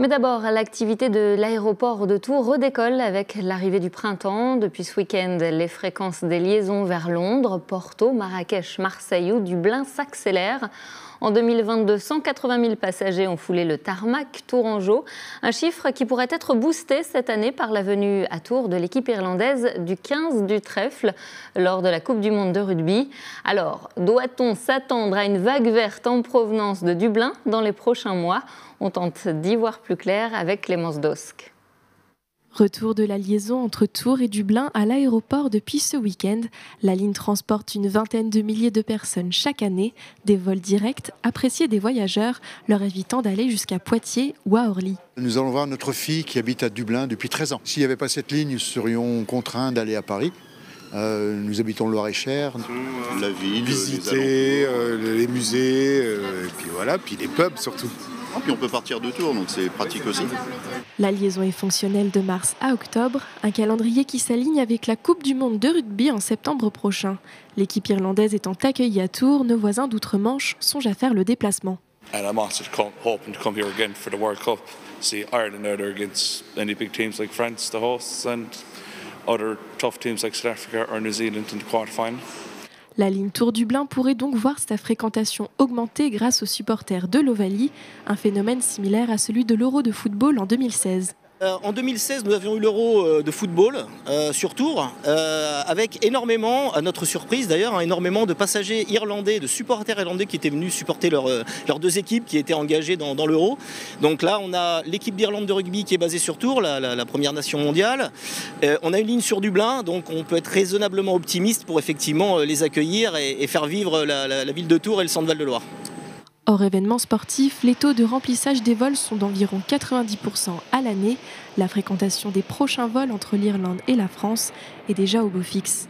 Mais d'abord, l'activité de l'aéroport de Tours redécolle avec l'arrivée du printemps. Depuis ce week-end, les fréquences des liaisons vers Londres, Porto, Marrakech, Marseille ou Dublin s'accélèrent. En 2022, 180 000 passagers ont foulé le tarmac tourangeau, un chiffre qui pourrait être boosté cette année par la venue à Tours de l'équipe irlandaise du 15 du trèfle lors de la Coupe du monde de rugby. Alors, doit-on s'attendre à une vague verte en provenance de Dublin dans les prochains mois ? On tente d'y voir plus clair avec Clémence Dosque. Retour de la liaison entre Tours et Dublin à l'aéroport depuis ce week-end. La ligne transporte une vingtaine de milliers de personnes chaque année. Des vols directs appréciés des voyageurs, leur évitant d'aller jusqu'à Poitiers ou à Orly. Nous allons voir notre fille qui habite à Dublin depuis 13 ans. S'il n'y avait pas cette ligne, nous serions contraints d'aller à Paris. Nous habitons le Loir-et-Cher. La ville, visiter les musées, et puis voilà, puis les pubs surtout. Et puis on peut partir de Tours, donc c'est pratique aussi. La liaison est fonctionnelle de mars à octobre, un calendrier qui s'aligne avec la Coupe du monde de rugby en septembre prochain. L'équipe irlandaise étant accueillie à Tours, nos voisins d'outre-Manche songent à faire le déplacement. And I'm also hoping to come here again for the World Cup. See Ireland out there against any big teams like France, the hosts, and other tough teams like South Africa or New Zealand in the quarterfinal. La ligne Tours-Dublin pourrait donc voir sa fréquentation augmenter grâce aux supporters de l'Ovalie, un phénomène similaire à celui de l'Euro de football en 2016. En 2016, nous avions eu l'Euro de football sur Tours, avec énormément, à notre surprise d'ailleurs, énormément de passagers irlandais, de supporters irlandais qui étaient venus supporter leurs deux équipes qui étaient engagées dans l'Euro. Donc là, on a l'équipe d'Irlande de rugby qui est basée sur Tours, la première nation mondiale. On a une ligne sur Dublin, donc on peut être raisonnablement optimiste pour effectivement les accueillir et faire vivre la ville de Tours et le Centre Val-de-Loire. Hors événements sportifs, les taux de remplissage des vols sont d'environ 90% à l'année. La fréquentation des prochains vols entre l'Irlande et la France est déjà au beau fixe.